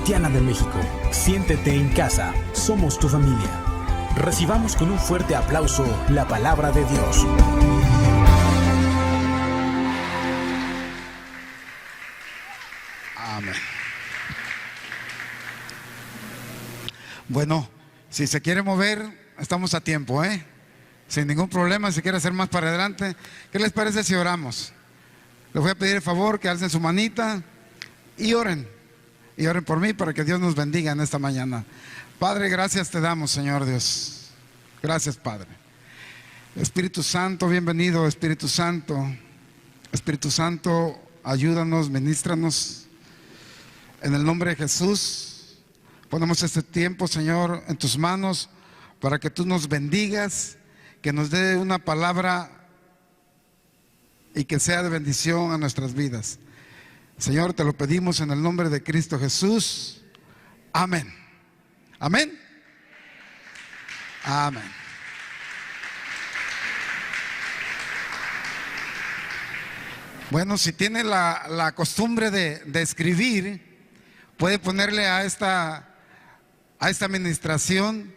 Cristiana de México. Siéntete en casa, somos tu familia. Recibamos con un fuerte aplauso la palabra de Dios. Amén. Bueno, si se quiere mover, estamos a tiempo, sin ningún problema. Si quiere hacer más para adelante, ¿qué les parece si oramos? Les voy a pedir el favor que alcen su manita y oren por mí para que Dios nos bendiga en esta mañana. Padre, gracias te damos, Señor Dios. Gracias, Padre. Espíritu Santo, bienvenido, Espíritu Santo. Espíritu Santo, ayúdanos, ministranos. En el nombre de Jesús, ponemos este tiempo, Señor, en tus manos para que tú nos bendigas, que nos dé una palabra y que sea de bendición a nuestras vidas. Señor, te lo pedimos en el nombre de Cristo Jesús. Amén. Amén. Amén. Bueno, si tiene la costumbre de escribir, puede ponerle a esta administración,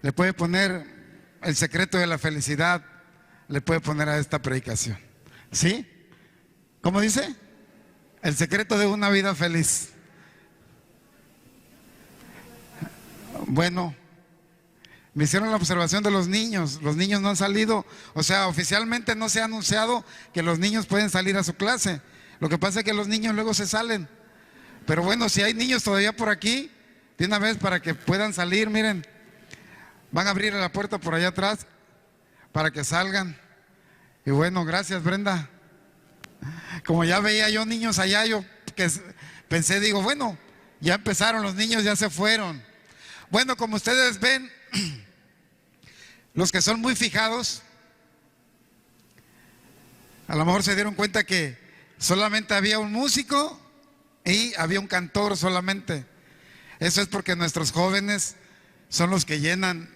le puede poner el secreto de la felicidad, le puede poner a esta predicación. ¿Sí? ¿Cómo dice? El secreto de una vida feliz. Bueno, me hicieron la observación de los niños. Los niños no han salido, o sea, oficialmente no se ha anunciado que los niños pueden salir a su clase. Lo que pasa es que los niños luego se salen. Pero bueno, si hay niños todavía por aquí, de una vez para que puedan salir, miren, van a abrir la puerta por allá atrás para que salgan. Y bueno, gracias, Brenda. Como ya veía yo niños allá, yo pensé, digo, bueno, ya empezaron los niños, ya se fueron. Bueno, como ustedes ven, los que son muy fijados, a lo mejor se dieron cuenta que solamente había un músico y había un cantor solamente. Eso es porque nuestros jóvenes son los que llenan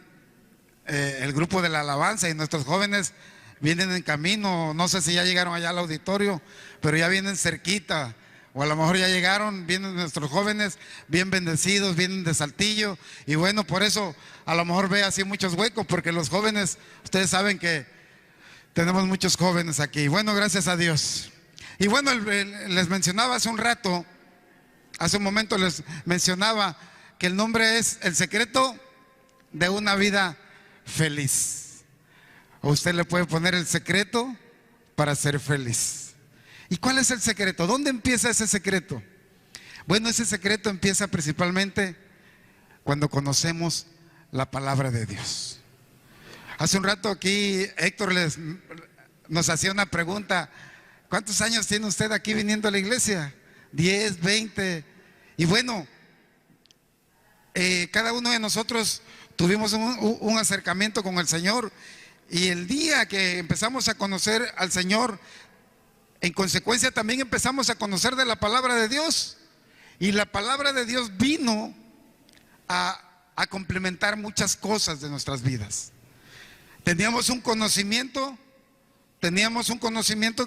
el grupo de la alabanza, y nuestros jóvenes vienen en camino. No sé si ya llegaron allá al auditorio, pero ya vienen cerquita, o a lo mejor ya llegaron. Vienen nuestros jóvenes bien bendecidos, vienen de Saltillo, y bueno, por eso a lo mejor ve así muchos huecos, porque los jóvenes, ustedes saben que tenemos muchos jóvenes aquí. Bueno, gracias a Dios. Y bueno, les mencionaba hace un rato, hace un momento les mencionaba que el nombre es El secreto de una vida feliz. O usted le puede poner el secreto para ser feliz. ¿Y cuál es el secreto? ¿Dónde empieza ese secreto? Bueno, ese secreto empieza principalmente cuando conocemos la palabra de Dios. Hace un rato aquí Héctor nos hacía una pregunta. ¿Cuántos años tiene usted aquí viniendo a la iglesia? 10, 20. Y bueno, cada uno de nosotros tuvimos un acercamiento con el Señor. Y el día que empezamos a conocer al Señor, en consecuencia también empezamos a conocer de la palabra de Dios. Y la palabra de Dios vino a complementar muchas cosas de nuestras vidas. Teníamos un conocimiento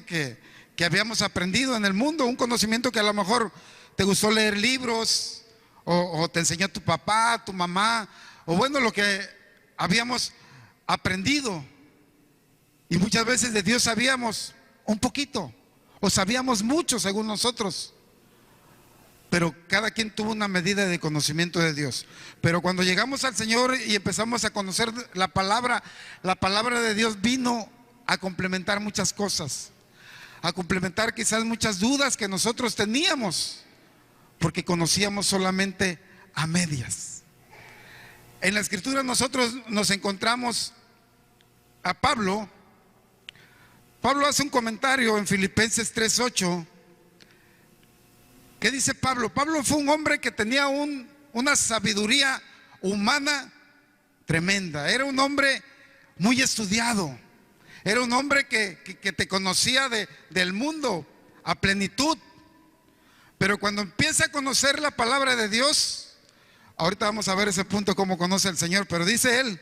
que habíamos aprendido en el mundo, un conocimiento que a lo mejor te gustó leer libros, o te enseñó tu papá, tu mamá, o bueno, lo que habíamos aprendido. Y muchas veces de Dios sabíamos un poquito, o sabíamos mucho según nosotros, pero cada quien tuvo una medida de conocimiento de Dios. Pero cuando llegamos al Señor y empezamos a conocer la palabra de Dios vino a complementar muchas cosas, a complementar quizás muchas dudas que nosotros teníamos, porque conocíamos solamente a medias. En la Escritura nosotros nos encontramos a Pablo. Pablo hace un comentario en Filipenses 3:8. ¿Qué dice Pablo? Pablo fue un hombre que tenía una sabiduría humana tremenda. Era un hombre muy estudiado. Era un hombre que te conocía del mundo a plenitud. Pero cuando empieza a conocer la palabra de Dios, ahorita vamos a ver ese punto, cómo conoce al Señor, pero dice él,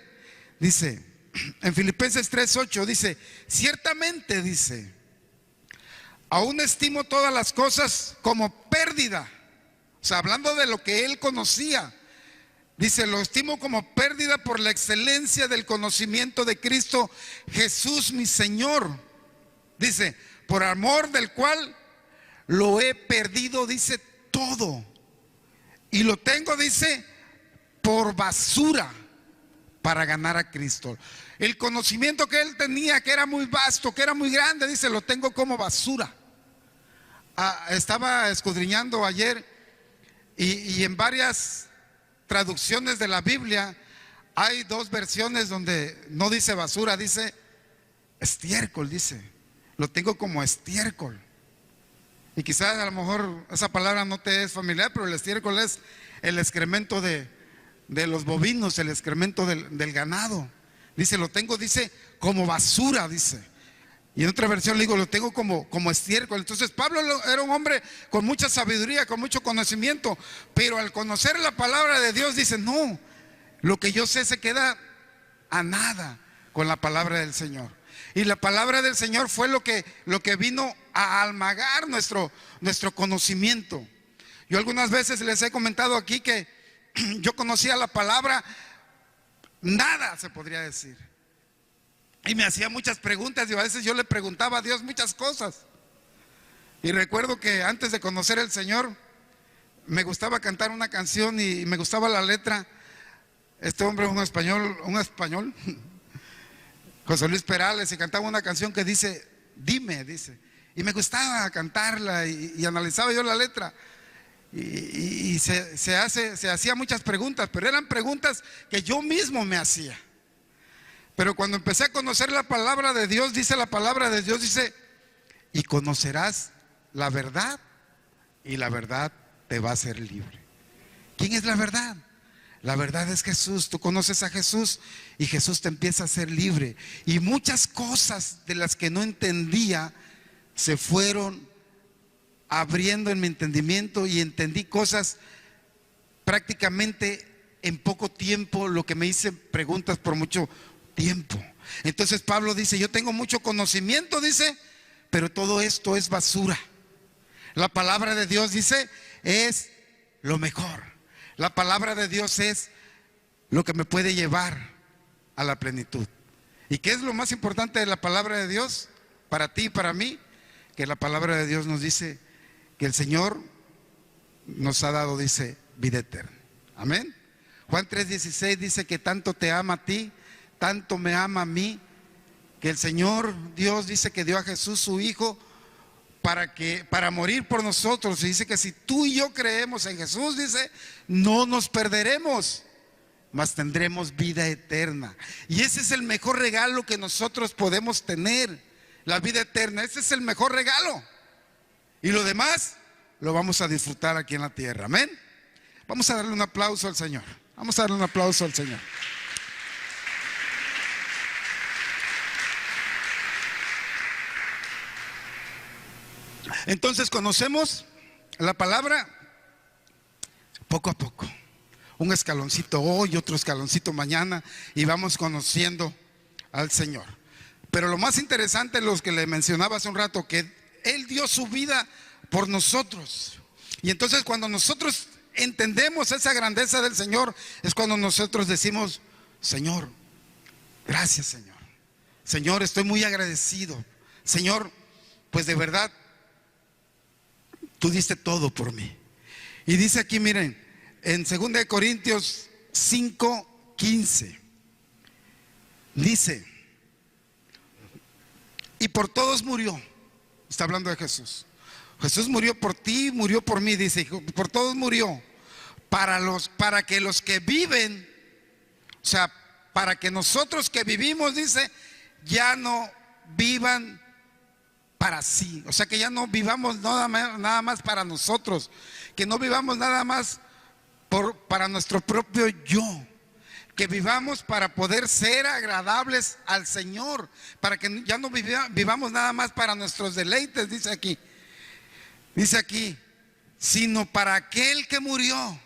en Filipenses 3:8, dice, ciertamente, dice, aún estimo todas las cosas como pérdida. O O sea, hablando de lo que él conocía. Dice, lo estimo como pérdida por la excelencia del conocimiento de Cristo Jesús mi Señor. Dice, por amor del cual lo he perdido, dice, todo. Y lo tengo, dice, por basura para ganar a Cristo. El conocimiento que él tenía, que era muy vasto, que era muy grande, dice, lo tengo como basura. Estaba escudriñando ayer y en varias traducciones de la Biblia hay dos versiones donde no dice basura, dice estiércol, dice, lo tengo como estiércol. Y quizás a lo mejor esa palabra no te es familiar, pero el estiércol es el excremento de los bovinos, el excremento del ganado. Dice, lo tengo, dice, como basura, dice. Y en otra versión le digo, lo tengo como estiércol. Entonces Pablo era un hombre con mucha sabiduría, con mucho conocimiento, pero al conocer la palabra de Dios dice, no, lo que yo sé se queda a nada con la palabra del Señor. Y la palabra del Señor fue lo que vino a almagar nuestro conocimiento. Yo algunas veces les he comentado aquí que yo conocía la palabra, nada se podría decir. Y me hacía muchas preguntas y a veces yo le preguntaba a Dios muchas cosas. Y recuerdo que antes de conocer al Señor, me gustaba cantar una canción y me gustaba la letra. Este hombre es un español, José Luis Perales, y cantaba una canción que dice, dime, dice. Y me gustaba cantarla y analizaba yo la letra. Y se hacía muchas preguntas, pero eran preguntas que yo mismo me hacía. Pero cuando empecé a conocer la palabra de Dios, dice la palabra de Dios, dice, y conocerás la verdad, y la verdad te va a hacer libre. ¿Quién es la verdad? La verdad es Jesús. Tú conoces a Jesús y Jesús te empieza a hacer libre. Y muchas cosas de las que no entendía se fueron abriendo en mi entendimiento y entendí cosas prácticamente en poco tiempo, lo que me hice preguntas por mucho tiempo. Entonces Pablo dice, yo tengo mucho conocimiento, dice, pero todo esto es basura. La palabra de Dios, dice, es lo mejor. La palabra de Dios es lo que me puede llevar a la plenitud. ¿Y qué es lo más importante de la palabra de Dios para ti y para mí? Que la palabra de Dios nos dice que el Señor nos ha dado, dice, vida eterna. Amén. Juan 3:16 dice que tanto te ama a ti, tanto me ama a mí, que el Señor Dios dice que dio a Jesús su Hijo para morir por nosotros. Y dice que si tú y yo creemos en Jesús, dice, no nos perderemos, mas tendremos vida eterna. Y ese es el mejor regalo que nosotros podemos tener, la vida eterna. Ese es el mejor regalo. Y lo demás lo vamos a disfrutar aquí en la tierra. Amén. Vamos a darle un aplauso al Señor. Vamos a darle un aplauso al Señor. Entonces conocemos la palabra poco a poco, un escaloncito hoy, otro escaloncito mañana, y vamos conociendo al Señor. Pero lo más interesante, los que le mencionaba hace un rato, que Él dio su vida por nosotros. Y entonces cuando nosotros entendemos esa grandeza del Señor, es cuando nosotros decimos, Señor, gracias Señor. Señor, estoy muy agradecido. Señor, pues de verdad, tú diste todo por mí. Y dice aquí, miren, en 2 Corintios 5:15, dice, y por todos murió. Está hablando de Jesús. Jesús murió por ti, murió por mí, dice, por todos murió. Para que los que viven, o sea, para que nosotros que vivimos, dice, ya no vivan para sí. O sea, que ya no vivamos nada más para nosotros, que no vivamos nada más para nuestro propio yo, que vivamos para poder ser agradables al Señor, para que ya no vivamos nada más para nuestros deleites, dice aquí, sino para aquel que murió.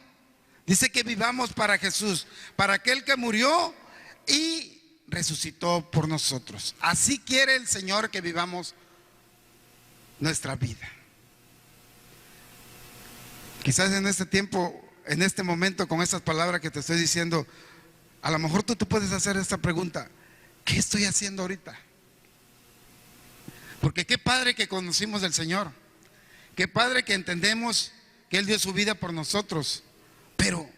Dice que vivamos para Jesús, para aquel que murió y resucitó por nosotros. Así quiere el Señor que vivamos nuestra vida. Quizás en este tiempo, en este momento, con estas palabras que te estoy diciendo, a lo mejor tú te puedes hacer esta pregunta: ¿qué estoy haciendo ahorita? Porque qué padre que conocimos del Señor, qué padre que entendemos que Él dio su vida por nosotros, pero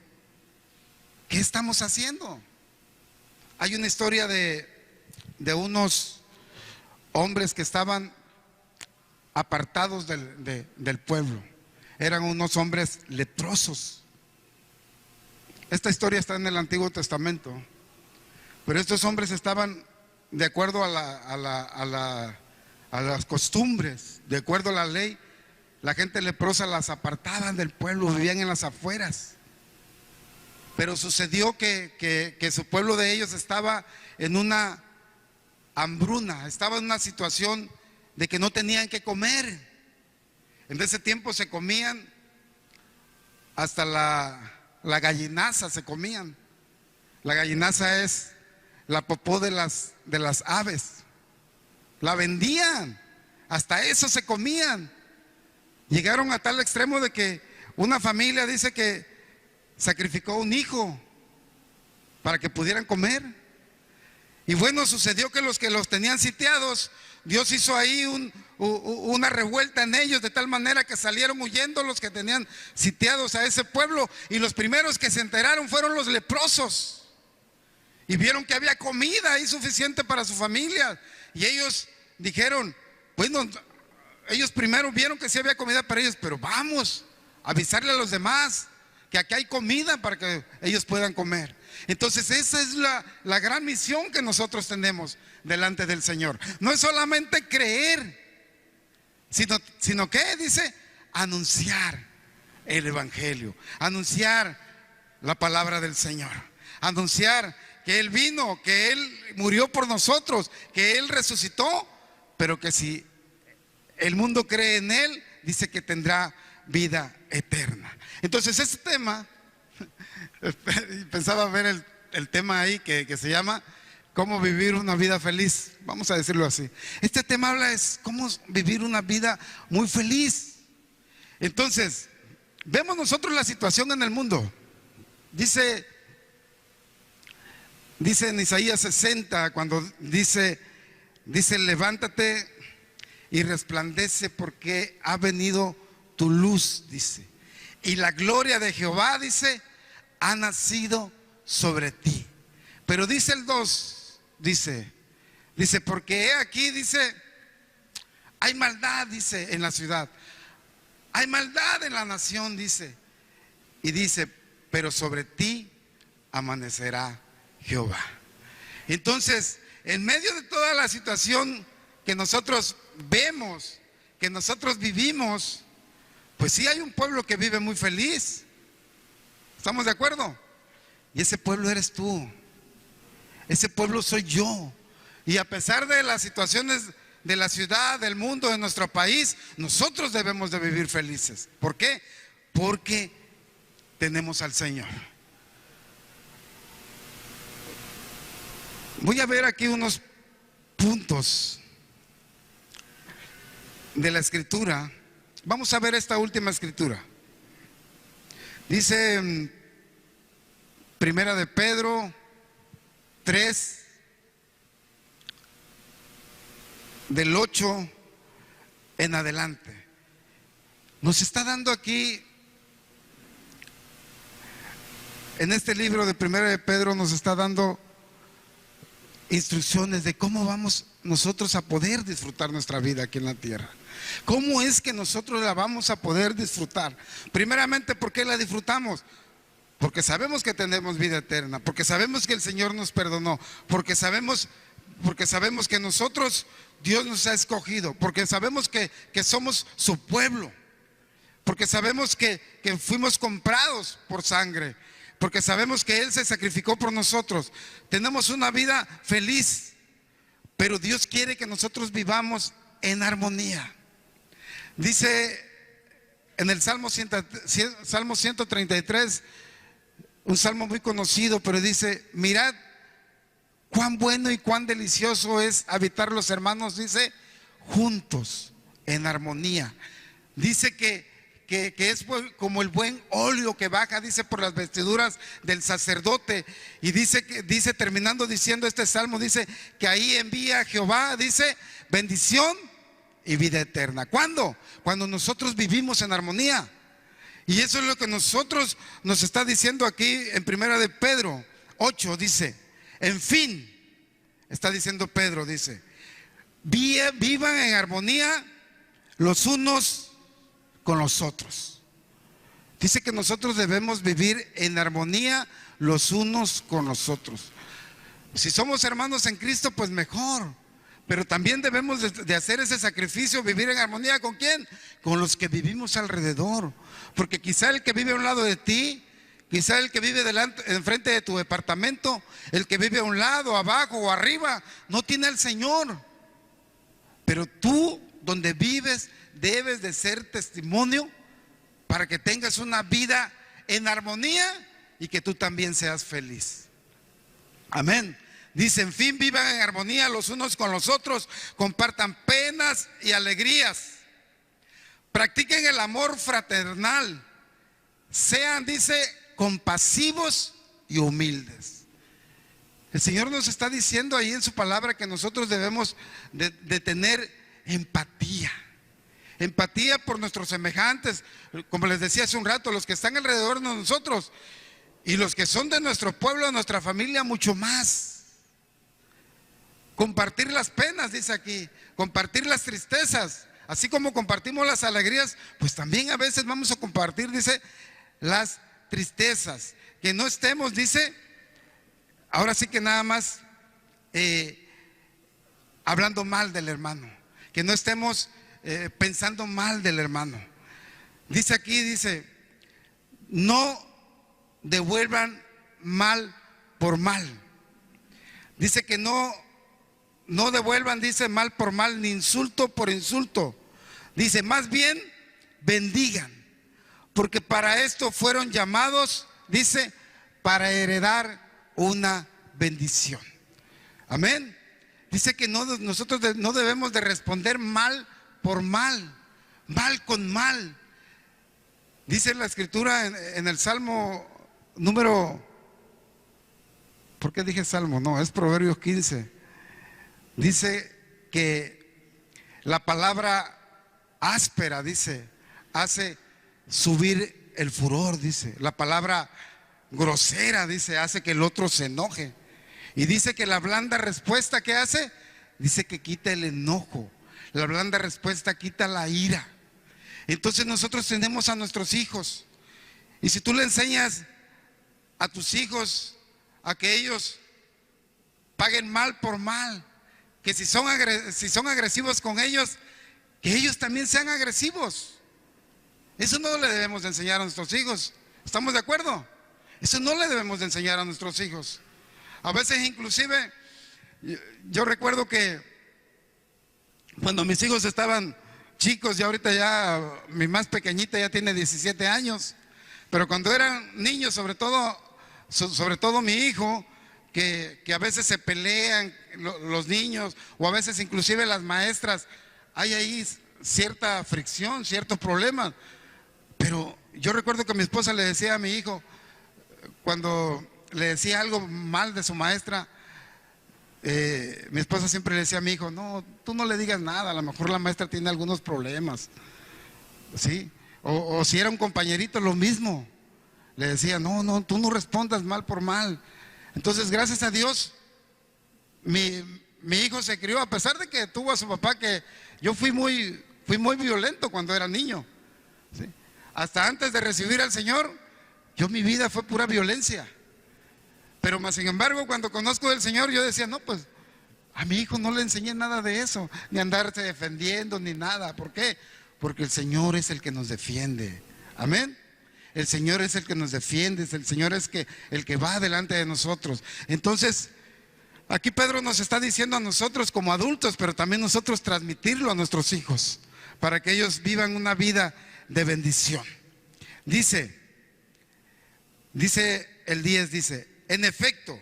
¿qué estamos haciendo? Hay una historia de unos hombres que estaban apartados del pueblo. Eran unos hombres leprosos. Esta historia está en el Antiguo Testamento, pero estos hombres estaban de acuerdo a las costumbres, de acuerdo a la ley. La gente leprosa las apartaban del pueblo, vivían en las afueras. Pero sucedió que su pueblo de ellos estaba en una hambruna, estaba en una situación de que no tenían que comer. En ese tiempo se comían hasta la gallinaza, se comían. La gallinaza es la popó de las aves. La vendían, hasta eso se comían. Llegaron a tal extremo de que una familia dice que sacrificó un hijo para que pudieran comer. Y bueno, sucedió que los tenían sitiados, Dios hizo ahí una revuelta en ellos, de tal manera que salieron huyendo los que tenían sitiados a ese pueblo, y los primeros que se enteraron fueron los leprosos, y vieron que había comida ahí suficiente para su familia, y ellos dijeron, bueno, ellos primero vieron que sí había comida para ellos, pero vamos a avisarle a los demás que aquí hay comida para que ellos puedan comer. Entonces esa es la gran misión que nosotros tenemos delante del Señor. No es solamente creer, sino que dice anunciar el Evangelio, anunciar la palabra del Señor, anunciar que Él vino, que Él murió por nosotros, que Él resucitó, pero que si el mundo cree en Él, dice que tendrá vida eterna. Entonces este tema, pensaba ver el tema ahí que se llama cómo vivir una vida feliz, vamos a decirlo así. Este tema habla es cómo vivir una vida muy feliz. Entonces, vemos nosotros la situación en el mundo. Dice en Isaías 60, cuando dice levántate y resplandece porque ha venido tu luz, dice, y la gloria de Jehová, dice, ha nacido sobre ti. Pero dice el 2, dice porque he aquí, dice, hay maldad, dice, en la ciudad, hay maldad en la nación, dice, y dice, pero sobre ti amanecerá Jehová. Entonces, en medio de toda la situación que nosotros vemos, que nosotros vivimos, pues sí hay un pueblo que vive muy feliz. ¿Estamos de acuerdo? Y ese pueblo eres tú, ese pueblo soy yo. Y a pesar de las situaciones de la ciudad, del mundo, de nuestro país, nosotros debemos de vivir felices. ¿Por qué? Porque tenemos al Señor. Voy a ver aquí unos puntos de la escritura. Vamos a ver esta última escritura. Dice en Primera de Pedro 3, del 8 en adelante. Nos está dando aquí, en este libro de Primera de Pedro, nos está dando instrucciones de cómo vamos nosotros a poder disfrutar nuestra vida aquí en la tierra. ¿Cómo es que nosotros la vamos a poder disfrutar? Primeramente, ¿por qué la disfrutamos? Porque sabemos que tenemos vida eterna, porque sabemos que el Señor nos perdonó, porque sabemos que nosotros, Dios nos ha escogido, porque sabemos que somos su pueblo, porque sabemos que fuimos comprados por sangre, porque sabemos que Él se sacrificó por nosotros. Tenemos una vida feliz, pero Dios quiere que nosotros vivamos en armonía. Dice en el Salmo 133, un salmo muy conocido, pero dice, mirad cuán bueno y cuán delicioso es habitar los hermanos, dice, juntos, en armonía. Dice que que es como el buen óleo que baja, dice, por las vestiduras del sacerdote. Y dice, terminando diciendo este salmo, dice que ahí envía Jehová, dice, bendición y vida eterna. ¿Cuándo? Cuando nosotros vivimos en armonía. Y eso es lo que nosotros nos está diciendo aquí en Primera de Pedro 8, dice, en fin, está diciendo Pedro, dice, vivan en armonía los unos con los otros. Dice que nosotros debemos vivir en armonía los unos con los otros. Si somos hermanos en Cristo, pues mejor. Pero también debemos de hacer ese sacrificio, vivir en armonía. ¿Con quién? Con los que vivimos alrededor. Porque quizá el que vive a un lado de ti, quizá el que vive enfrente de tu departamento, el que vive a un lado, abajo o arriba, no tiene al Señor. Pero tú, donde vives, debes de ser testimonio para que tengas una vida en armonía y que tú también seas feliz. Amén. Dice, en fin, vivan en armonía los unos con los otros, compartan penas y alegrías, practiquen el amor fraternal, sean, dice, compasivos y humildes. El Señor nos está diciendo ahí en su palabra que nosotros debemos de tener empatía. Empatía por nuestros semejantes, como les decía hace un rato, los que están alrededor de nosotros y los que son de nuestro pueblo, de nuestra familia, mucho más. Compartir las penas, dice aquí, compartir las tristezas, así como compartimos las alegrías, pues también a veces vamos a compartir, dice, las tristezas. Que no estemos, dice, ahora sí que nada más hablando mal del hermano, que no estemos pensando mal del hermano. Dice aquí, dice, no devuelvan mal por mal. Dice que no devuelvan, dice, mal por mal, ni insulto por insulto. Dice, más bien bendigan, porque para esto fueron llamados, dice, para heredar una bendición. Amén. Dice que nosotros no debemos de responder mal por mal, mal con mal. Dice la escritura en el Salmo número, ¿por qué dije Salmo? No, es Proverbios 15. Dice que la palabra áspera, dice, hace subir el furor, dice. La palabra grosera, dice, hace que el otro se enoje. Y dice que la blanda respuesta, ¿qué hace? Dice que quita el enojo. La blanda respuesta quita la ira. Entonces nosotros tenemos a nuestros hijos. Y si tú le enseñas a tus hijos a que ellos paguen mal por mal, que si son agresivos con ellos, que ellos también sean agresivos. Eso no le debemos de enseñar a nuestros hijos. ¿Estamos de acuerdo? Eso no le debemos de enseñar a nuestros hijos. A veces inclusive, yo recuerdo que cuando mis hijos estaban chicos, y ahorita ya mi más pequeñita ya tiene 17 años, pero cuando eran niños, sobre todo mi hijo, que a veces se pelean los niños, o a veces inclusive las maestras, hay ahí cierta fricción, ciertos problemas. Pero yo recuerdo que mi esposa le decía a mi hijo, cuando le decía algo mal de su maestra, mi esposa siempre le decía a mi hijo, no, tú no le digas nada, a lo mejor la maestra tiene algunos problemas, ¿sí? O si era un compañerito, lo mismo, le decía, no, tú no respondas mal por mal. Entonces, gracias a Dios, mi hijo se crió, a pesar de que tuvo a su papá, que yo fui muy violento cuando era niño, ¿sí? Hasta antes de recibir al Señor, mi vida fue pura violencia. Pero más sin embargo, cuando conozco del Señor, yo decía, no, pues a mi hijo no le enseñé nada de eso, ni andarse defendiendo, ni nada. ¿Por qué? Porque el Señor es el que nos defiende. Amén. El Señor es el que nos defiende, el Señor es el que va delante de nosotros. Entonces, aquí Pedro nos está diciendo a nosotros como adultos, pero también nosotros transmitirlo a nuestros hijos, para que ellos vivan una vida de bendición. Dice el 10, dice, en efecto,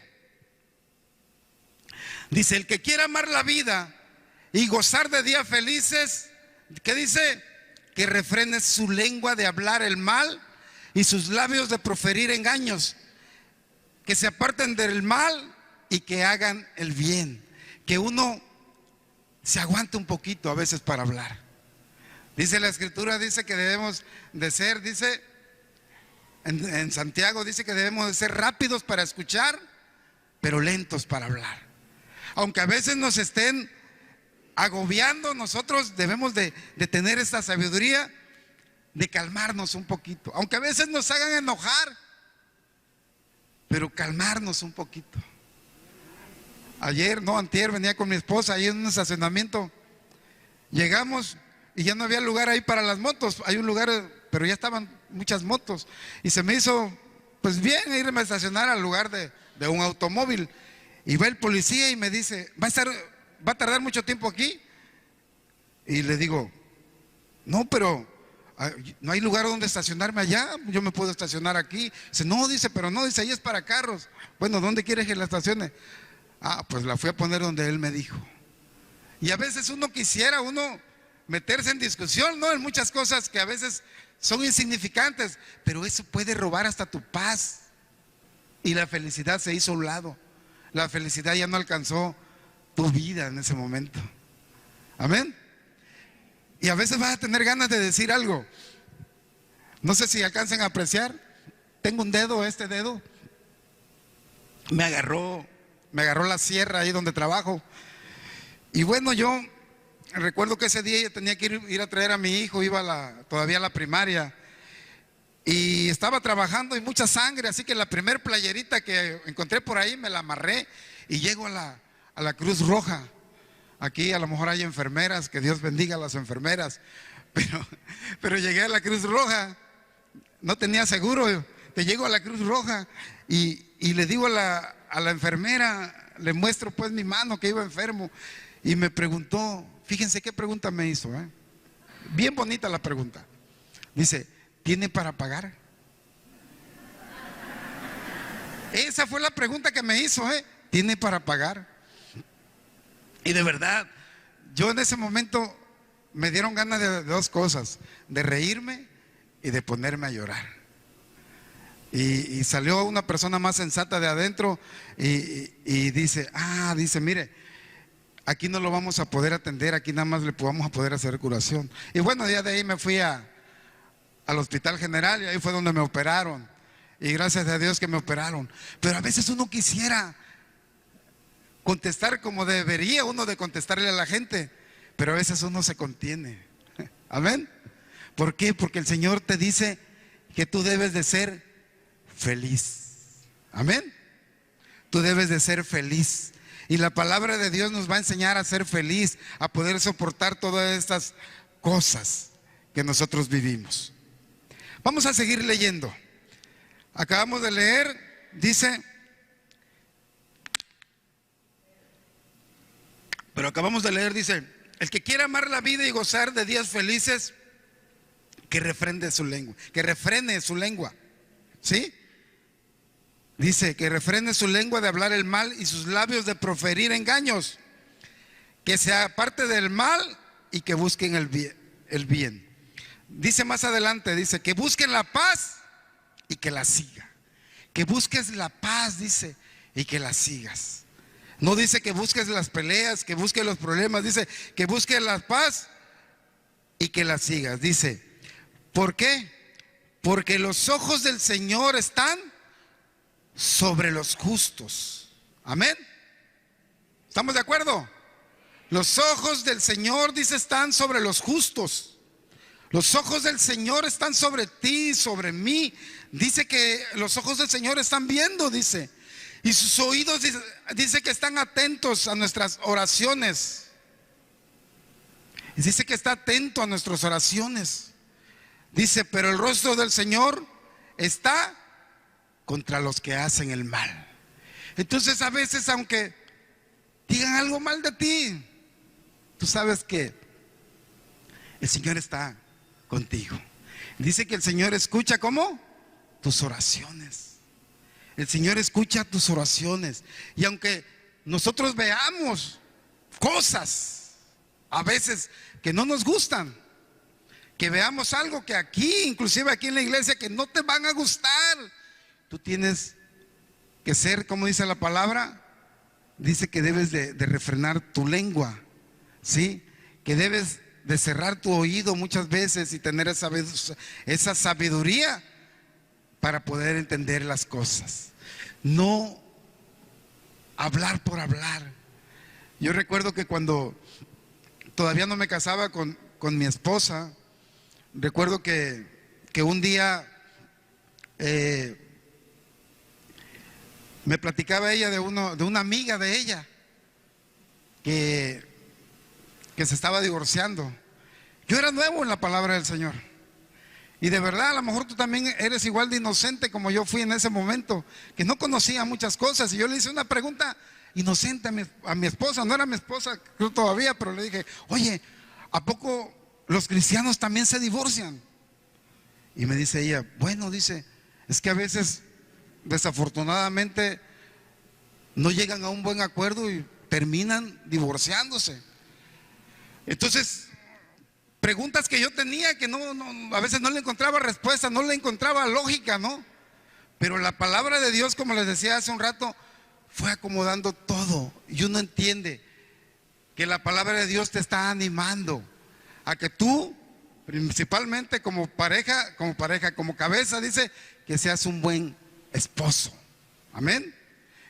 dice, el que quiera amar la vida y gozar de días felices, ¿qué dice? que refrene su lengua de hablar el mal y sus labios de proferir engaños, que se aparten del mal y que hagan el bien. Que uno se aguante un poquito a veces para hablar. Dice la Escritura, dice que debemos de ser, dice en Santiago, dice que debemos de ser rápidos para escuchar, pero lentos para hablar. Aunque a veces nos estén agobiando, nosotros debemos de tener esta sabiduría de calmarnos un poquito. Aunque a veces nos hagan enojar, pero calmarnos un poquito. Antier venía con mi esposa ahí en un estacionamiento. Llegamos y ya no había lugar ahí para las motos. Hay un lugar, pero ya estaban muchas motos. Y se me hizo, pues bien, irme a estacionar al lugar de un automóvil. Y va el policía y me dice, ¿va a tardar mucho tiempo aquí? Y le digo, no, pero no hay lugar donde estacionarme allá. Yo me puedo estacionar aquí. Dice, no, dice, pero no, dice, ahí es para carros. Bueno, ¿dónde quieres que la estacione? Pues la fui a poner donde él me dijo. Y a veces uno quisiera meterse en discusión, ¿no? En muchas cosas que a veces son insignificantes, pero eso puede robar hasta tu paz. Y la felicidad se hizo a un lado. La felicidad ya no alcanzó tu vida en ese momento. Amén. Y a veces vas a tener ganas de decir algo. No sé si alcancen a apreciar. Tengo un dedo, este dedo me agarró la sierra ahí donde trabajo. Y bueno, yo recuerdo que ese día yo tenía que ir a traer a mi hijo, iba todavía a la primaria. Y estaba trabajando y mucha sangre, así que la primer playerita que encontré por ahí me la amarré y llego a la Cruz Roja. Aquí a lo mejor hay enfermeras, que Dios bendiga a las enfermeras, pero llegué a la Cruz Roja, no tenía seguro, te llego a la Cruz Roja y le digo a la enfermera, le muestro pues mi mano que iba enfermo y me preguntó, fíjense qué pregunta me hizo, bien bonita la pregunta. Dice, ¿tiene para pagar? Esa fue la pregunta que me hizo, ¿tiene para pagar? Y de verdad, yo en ese momento me dieron ganas de dos cosas, de reírme y de ponerme a llorar. Y salió una persona más sensata de adentro y dice, mire, aquí no lo vamos a poder atender, aquí nada más le vamos a poder hacer curación. Y bueno, ya de ahí me fui al Hospital General y ahí fue donde me operaron. Y gracias a Dios que me operaron. Pero a veces uno quisiera contestar como debería uno de contestarle a la gente, pero a veces uno se contiene. Amén. ¿Por qué? Porque el Señor te dice que tú debes de ser feliz. Amén. Tú debes de ser feliz. Y la palabra de Dios nos va a enseñar a ser feliz, a poder soportar todas estas cosas que nosotros vivimos. Vamos a seguir leyendo. Acabamos de leer, dice, el que quiera amar la vida y gozar de días felices, que refrene su lengua, ¿sí? Dice, que refrene su lengua de hablar el mal y sus labios de proferir engaños, que se aparte del mal y que busquen el bien. Dice más adelante, dice, que busquen la paz y que la siga. Que busques la paz, dice, y que la sigas. No dice que busques las peleas, que busques los problemas, dice que busques la paz y que la sigas. Dice, ¿por qué? Porque los ojos del Señor están sobre los justos. Amén. ¿Estamos de acuerdo? Los ojos del Señor, dice, están sobre los justos. Los ojos del Señor están sobre ti, sobre mí. Dice que los ojos del Señor están viendo, dice. Y sus oídos, dice que están atentos a nuestras oraciones. Y dice que está atento a nuestras oraciones. Dice, pero el rostro del Señor está contra los que hacen el mal. Entonces a veces, aunque digan algo mal de ti, tú sabes que el Señor está contigo. Dice que el Señor escucha, ¿cómo? Tus oraciones. El Señor escucha tus oraciones. Y aunque nosotros veamos cosas a veces que no nos gustan, que veamos algo que aquí, inclusive aquí en la iglesia, que no te van a gustar. Tú tienes que ser, como dice la palabra, dice que debes de refrenar tu lengua, ¿sí? Que debes de cerrar tu oído muchas veces y tener esa sabiduría para poder entender las cosas. No hablar por hablar. Yo recuerdo que cuando todavía no me casaba con mi esposa, recuerdo que un día me platicaba ella de una amiga de ella que se estaba divorciando. Yo era nuevo en la palabra del Señor. Y de verdad, a lo mejor tú también eres igual de inocente como yo fui en ese momento, que no conocía muchas cosas. Y yo le hice una pregunta inocente a mi esposa, no era mi esposa, creo todavía, pero le dije, oye, ¿a poco los cristianos también se divorcian? Y me dice ella, bueno, dice, es que a veces desafortunadamente no llegan a un buen acuerdo y terminan divorciándose. Entonces, preguntas que yo tenía que a veces no le encontraba respuesta, no le encontraba lógica, ¿no? Pero la palabra de Dios, como les decía hace un rato, fue acomodando todo. Y uno entiende que la palabra de Dios te está animando a que tú, principalmente como pareja, como cabeza, dice que seas un buen esposo. Amén.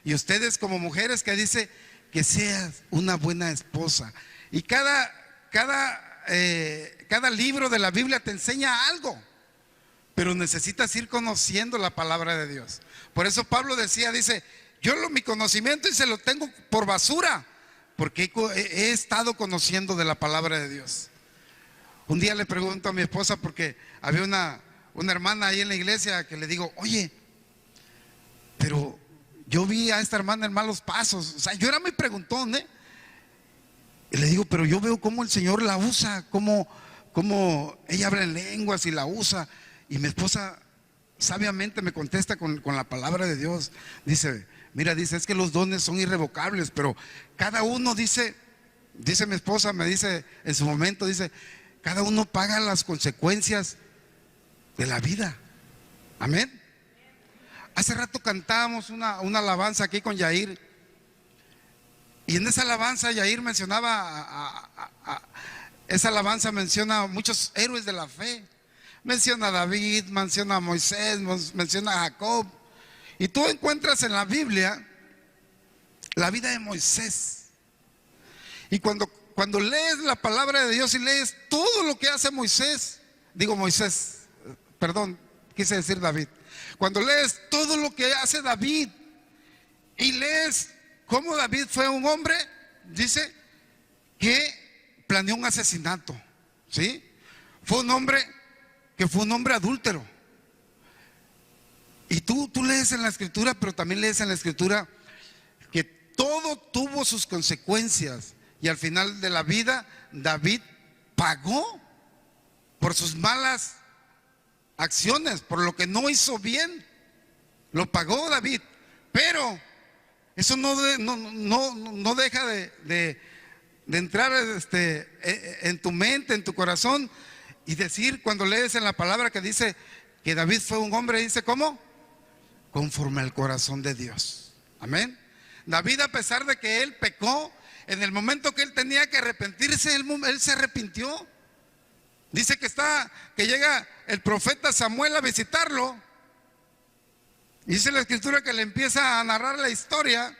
Y ustedes como mujeres, que dice que seas una buena esposa. Y cada libro de la Biblia te enseña algo, pero necesitas ir conociendo la palabra de Dios. Por eso Pablo decía, dice, mi conocimiento y se lo tengo por basura, porque he estado conociendo de la palabra de Dios. Un día le pregunto a mi esposa, porque había una hermana ahí en la iglesia, que le digo, oye, pero yo vi a esta hermana en malos pasos. O sea, yo era muy preguntón, y le digo, pero yo veo cómo el Señor la usa, cómo ella habla en lenguas y la usa. Y mi esposa sabiamente me contesta con la palabra de Dios. Dice, mira, dice, es que los dones son irrevocables, pero cada uno dice mi esposa, me dice en su momento, dice, cada uno paga las consecuencias de la vida. Amén. Hace rato cantábamos una alabanza aquí con Yair. Y en esa alabanza Yair mencionaba, esa alabanza menciona a muchos héroes de la fe. Menciona a David, menciona a Moisés, menciona a Jacob. Y tú encuentras en la Biblia la vida de Moisés. Y cuando lees la palabra de Dios y lees todo lo que hace Moisés, quise decir David. Cuando lees todo lo que hace David y lees cómo David fue un hombre, dice que planeó un asesinato, ¿sí? Fue un hombre adúltero. Y tú lees en la escritura, pero también lees en la escritura que todo tuvo sus consecuencias. Y al final de la vida, David pagó por sus malas acciones, por lo que no hizo bien. Lo pagó David. Pero eso no deja de entrar en tu mente, en tu corazón, y decir, cuando lees en la palabra que dice que David fue un hombre, dice, ¿cómo? Conforme al corazón de Dios. Amén. David, a pesar de que él pecó, en el momento que él tenía que arrepentirse, él se arrepintió. Dice que llega el profeta Samuel a visitarlo. Y dice la escritura que le empieza a narrar la historia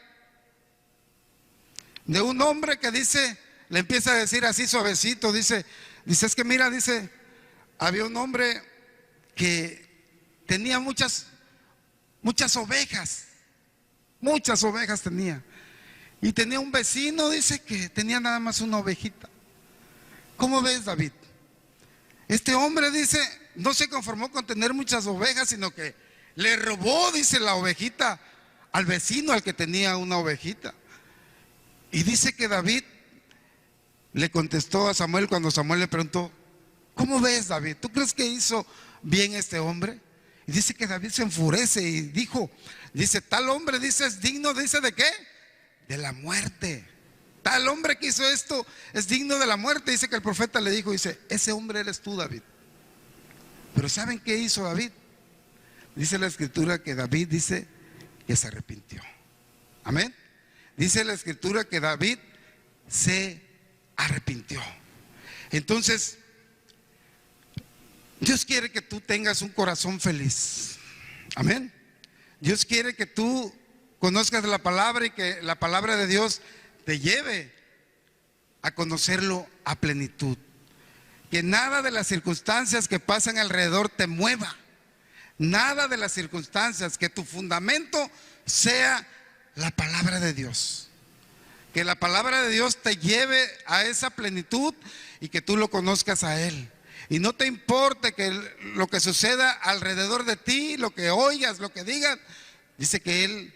de un hombre que le empieza a decir así suavecito, dice, es que mira, dice, había un hombre que tenía muchas ovejas tenía. Y tenía un vecino, dice, que tenía nada más una ovejita. ¿Cómo ves, David? Este hombre, dice, no se conformó con tener muchas ovejas, sino que le robó, dice, la ovejita al vecino, al que tenía una ovejita. Y dice que David le contestó a Samuel cuando Samuel le preguntó, ¿cómo ves, David? ¿Tú crees que hizo bien este hombre? Y dice que David se enfurece y dice, tal hombre, dice, es digno, dice, ¿de qué? De la muerte. Tal hombre que hizo esto es digno de la muerte. Dice que el profeta le dijo, dice, ese hombre eres tú, David. Pero ¿saben qué hizo David? Dice la escritura que David dice que se arrepintió. Amén. Dice la escritura que David se arrepintió. Entonces, Dios quiere que tú tengas un corazón feliz. Amén. Dios quiere que tú conozcas la palabra y que la palabra de Dios te lleve a conocerlo a plenitud. Que nada de las circunstancias que pasan alrededor te mueva. Nada de las circunstancias, que tu fundamento sea la palabra de Dios. Que la palabra de Dios te lleve a esa plenitud y que tú lo conozcas a Él. Y no te importe que lo que suceda alrededor de ti, lo que oigas, lo que digan. Dice que Él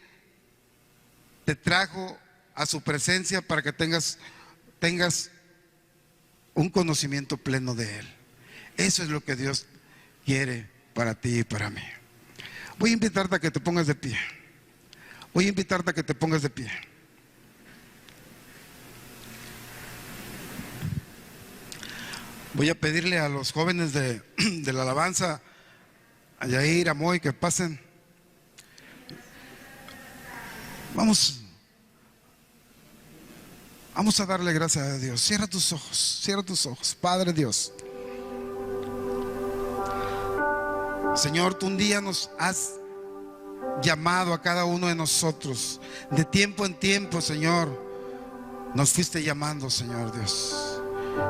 te trajo a su presencia para que tengas un conocimiento pleno de Él. Eso es lo que Dios quiere para ti y para mí. Voy a invitarte a que te pongas de pie. Voy a invitarte a que te pongas de pie. Voy a pedirle a los jóvenes de la alabanza, a Yair, a Moy, que pasen. Vamos a darle gracias a Dios. Cierra tus ojos. Padre Dios, Señor, tú un día nos has llamado a cada uno de nosotros. De tiempo en tiempo, Señor, nos fuiste llamando, Señor Dios.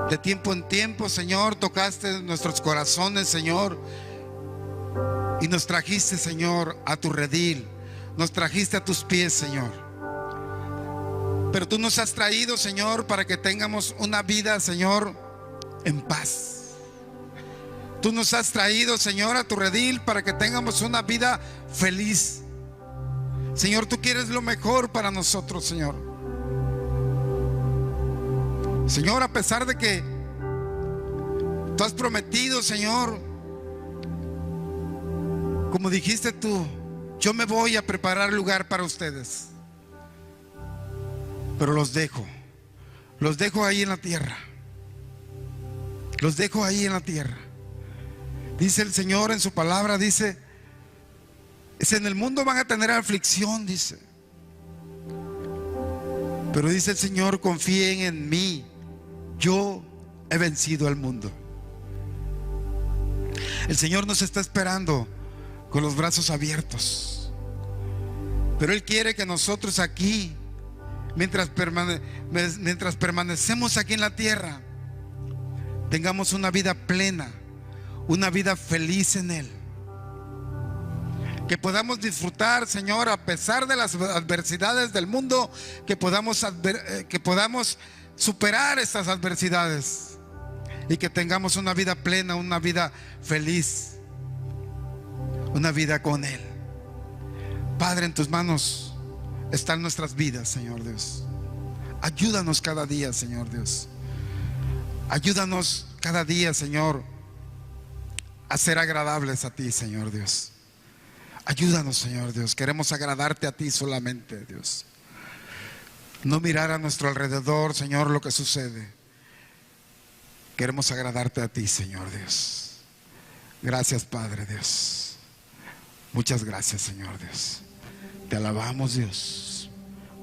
De tiempo en tiempo, Señor, tocaste nuestros corazones, Señor, y nos trajiste, Señor, a tu redil. Nos trajiste a tus pies, Señor. Pero tú nos has traído, Señor, para que tengamos una vida, Señor, en paz. Tú nos has traído, Señor, a tu redil para que tengamos una vida feliz. Señor, tú quieres lo mejor para nosotros, Señor. Señor, a pesar de que tú has prometido, Señor, como dijiste tú, yo me voy a preparar lugar para ustedes. Pero los dejo ahí en la tierra. Los dejo ahí en la tierra. Dice el Señor en su palabra, dice, en el mundo van a tener aflicción, dice. Pero dice el Señor, confíen en mí, yo he vencido al mundo. El Señor nos está esperando con los brazos abiertos. Pero Él quiere que nosotros aquí, mientras permanecemos aquí en la tierra, tengamos una vida plena, una vida feliz en Él. Que podamos disfrutar, Señor, a pesar de las adversidades del mundo, que podamos superar estas adversidades y que tengamos una vida plena, una vida feliz, una vida con Él. Padre, en tus manos están nuestras vidas, Señor Dios. Ayúdanos cada día, Señor Dios. Ayúdanos cada día, Señor, a ser agradables a ti, Señor Dios. Ayúdanos, Señor Dios. Queremos agradarte a ti solamente, Dios. No mirar a nuestro alrededor, Señor, lo que sucede. Queremos agradarte a ti, Señor Dios. Gracias, Padre Dios. Muchas gracias, Señor Dios. Te alabamos, Dios.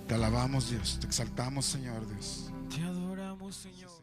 Te alabamos, Dios. Te exaltamos, Señor Dios. Te adoramos, Señor.